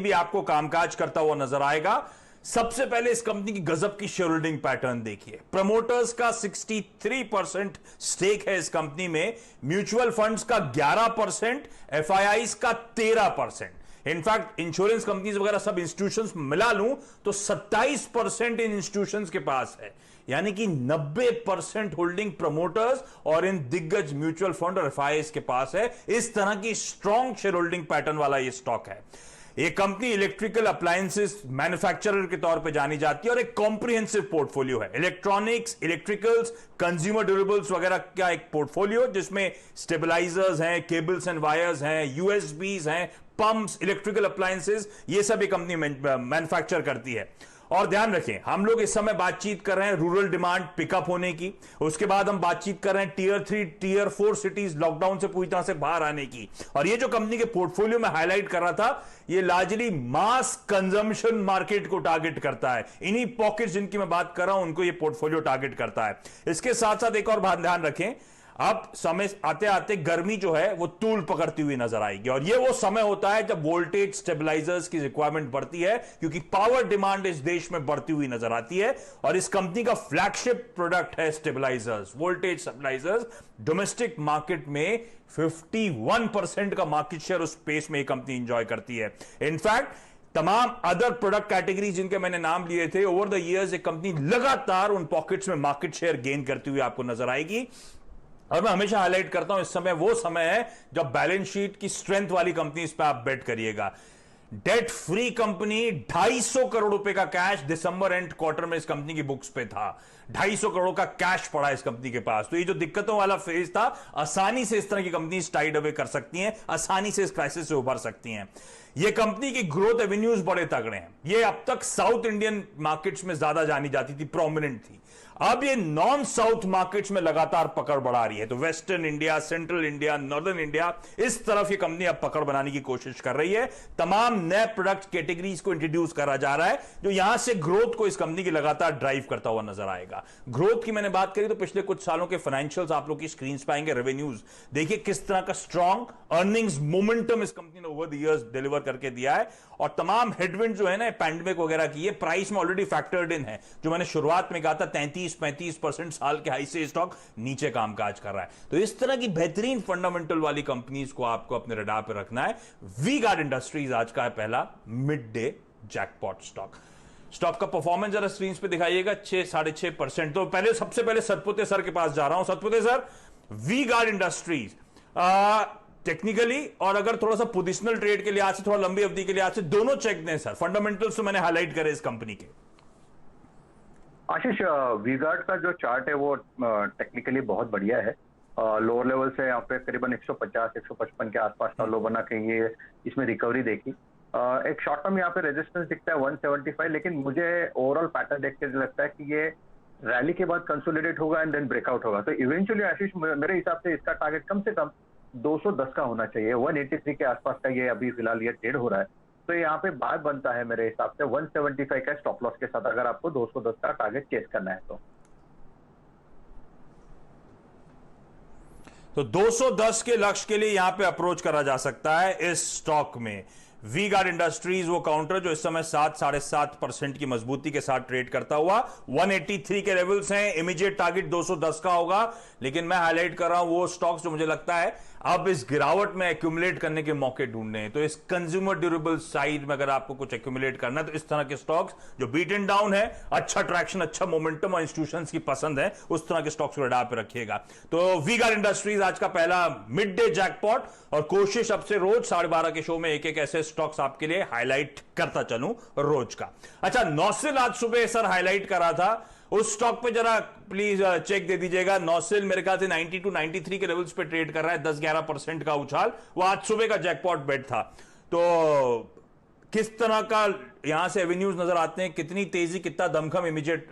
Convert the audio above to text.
भी आपको कामकाज करता हुआ नजर आएगा। सबसे पहले इस कंपनी की गजब की शेयर होल्डिंग पैटर्न देखिए। प्रमोटर्स का 63% स्टेक है इस कंपनी में, म्यूचुअल फंड्स का 11%, एफआईआईज का 13%। इनफैक्ट इंश्योरेंस कंपनीज वगैरह सब इंस्टीट्यूशंस मिला लूं तो 27% इन इंस्टीट्यूशंस के पास है, यानी कि 90% होल्डिंग प्रमोटर्स और इन दिग्गज म्यूचुअल फंड और एफआईआईज के पास है। इस तरह की स्ट्रॉन्ग शेयर होल्डिंग पैटर्न वाला यह स्टॉक है। ये कंपनी इलेक्ट्रिकल अप्लायंसेस मैन्युफैक्चरर के तौर पे जानी जाती है और एक कॉम्प्रिहेंसिव पोर्टफोलियो है। इलेक्ट्रॉनिक्स, इलेक्ट्रिकल्स, कंज्यूमर ड्यूरेबल्स वगैरह का एक पोर्टफोलियो जिसमें स्टेबलाइजर्स हैं, केबल्स एंड वायर्स हैं, यूएसबीज हैं, पंप्स, इलेक्ट्रिकल अप्लायंसेस, ये सब ये कंपनी मैन्युफैक्चर करती है। और ध्यान रखें, हम लोग इस समय बातचीत कर रहे हैं रूरल डिमांड पिकअप होने की, उसके बाद हम बातचीत कर रहे हैं टीयर 3, टीयर 4 सिटीज लॉकडाउन से पूरी तरह से बाहर आने की। और ये जो कंपनी के पोर्टफोलियो में हाईलाइट कर रहा था, ये लार्जली मास कंजम्पशन मार्केट को टारगेट करता है। इन्हीं पॉकेट्स जिनकी मैं बात कर रहा हूं उनको ये पोर्टफोलियो टारगेट करता है। इसके साथ साथ एक और बात ध्यान रखें, अब समय आते आते गर्मी जो है वो तूल पकड़ती हुई नजर आएगी, और ये वो समय होता है जब वोल्टेज स्टेबलाइजर्स की रिक्वायरमेंट बढ़ती है, क्योंकि पावर डिमांड इस देश में बढ़ती हुई नजर आती है। और इस कंपनी का फ्लैगशिप प्रोडक्ट है stabilisers, voltage stabilisers. Domestic market में 51% का मार्केट शेयर उस स्पेस में ये कंपनी इंजॉय करती है। इनफैक्ट तमाम अदर प्रोडक्ट कैटेगरीज जिनके मैंने नाम लिए थे, ओवर द इयर्स ये कंपनी लगातार उन पॉकेट्स में मार्केट शेयर गेन करती हुई आपको नजर आएगी। और मैं हमेशा हाईलाइट करता हूं, इस समय वो समय है जब बैलेंस शीट की स्ट्रेंथ वाली कंपनी इस पर आप बेट करिएगा। डेट फ्री कंपनी, 250 करोड़ रुपए का कैश दिसंबर एंड क्वार्टर में इस कंपनी की बुक्स पे था। 250 करोड़ का कैश पड़ा इस कंपनी के पास। तो ये जो दिक्कतों वाला फेज था, आसानी से इस तरह की कंपनी टाइड अवे कर सकती हैं, आसानी से इस क्राइसिस से उभर सकती हैं। ये कंपनी की ग्रोथ एवेन्यूज बड़े तगड़े हैं। ये अब तक साउथ इंडियन मार्केट्स में ज्यादा जानी जाती थी, प्रोमिनेंट थी। अब ये नॉन साउथ मार्केट्स में लगातार पकड़ बढ़ा रही है। तो western India, central India, northern India, इस तरफ ये कंपनी अब पकड़ बनाने की कोशिश कर रही है। तमाम नए प्रोडक्ट कैटेगरीज को इंट्रोड्यूस करा जा रहा है, जो यहां से ग्रोथ को इस कंपनी की लगातार ड्राइव करता हुआ नजर आएगा। ग्रोथ की मैंने बात करी तो पिछले कुछ सालों के फाइनेंशियल्स आप लोग की स्क्रीन पे आएंगे, रेवेन्यूज देखिए किस तरह का स्ट्रॉन्ग अर्निंग्स मोमेंटम इस कंपनी ने ओवर द इयर्स डिलीवर करके दिया है। और तमाम हेडविंड जो है ना पैंडेमिक वगैरह की, ये प्राइस में ऑलरेडी फैक्टर्ड इन है। जो मैंने शुरुआत में कहा था 33-35% साल के हाई से स्टॉक नीचे कामकाज कर रहा है। तो इस तरह की बेहतरीन फंडामेंटल वाली कंपनीज को आपको अपने रडार पे रखना है। वी गार्ड इंडस्ट्रीज आज का है पहला mid day jackpot stock. Stock का परफॉर्मेंस जरा स्क्रीन पे दिखाइएगा, 6-6.5%। तो पहले सबसे पहले सतपुते सर के पास जा रहा हूं। Satpute sir, V Guard industries technically और अगर थोड़ा सा पोजिशनल ट्रेड के लिहाज से, थोड़ा लंबी अवधि के लिहाज से, दोनों चेक दें सर। फंडामेंटल्स तो मैंने हाईलाइट करे इस कंपनी के। आशीष, वी-गार्ड का जो चार्ट है वो टेक्निकली बहुत बढ़िया है। लोअर लेवल से यहाँ पे करीबन 150-155 के आसपास का लो बना के ये इसमें रिकवरी देखी। एक शॉर्ट टर्म यहाँ पे रेजिस्टेंस दिखता है 175, लेकिन मुझे ओवरऑल पैटर्न देख के लगता है कि ये रैली के बाद कंसोलिडेट होगा एंड देन ब्रेकआउट होगा। तो इवेंचुअली आशीष, मेरे हिसाब से इसका टारगेट कम से कम 210 का होना चाहिए। 183 के आसपास का ये अभी फिलहाल ये ट्रेड हो रहा है। तो यहाँ पे बात बनता है मेरे हिसाब से 175 का स्टॉप लॉस के साथ, अगर आपको 210 का टारगेट चेस करना है तो 210 के लक्ष्य के लिए यहां पे अप्रोच करा जा सकता है इस स्टॉक में। वी गार्ड इंडस्ट्रीज वो काउंटर जो इस समय 7-7.5% की मजबूती के साथ ट्रेड करता हुआ 183 के लेवल्स हैं। इमीडिएट टारगेट 210 का होगा। लेकिन मैं हाईलाइट कर रहा हूं वो स्टॉक्स जो मुझे लगता है अब इस गिरावट में एक्यूमुलेट करने के मौके ढूंढने हैं। तो इस कंज्यूमर ड्यूरेबल साइड में अगर आपको कुछ एक्यूमुलेट करना है तो इस तरह के स्टॉक्स जो बीट एंड डाउन है, अच्छा ट्रैक्शन, अच्छा मोमेंटम और इंस्टीट्यूशंस की पसंद है, उस तरह के स्टॉक्स को रडार पे रखिएगा। तो वी गार्ड इंडस्ट्रीज आज का पहला मिड डे जैकपॉट, और कोशिश अब से रोज 12:30 के शो में एक एक ऐसे स्टॉक्स आपके लिए हाईलाइट करता चलूं रोज का। अच्छा, नौसिल आज सुबह सर हाईलाइट करा था, उस स्टॉक पे जरा प्लीज चेक दे दीजिएगा। नौसिल मेरे ख्याल से 92-93 के लेवल्स पे ट्रेड कर रहा है, 10-11% का उछाल। वो आज सुबह का जैकपॉट बेट था। तो किस तरह का यहां से एवेन्यूज नजर आते हैं, कितनी तेजी, कितना दमखम इमीडिएट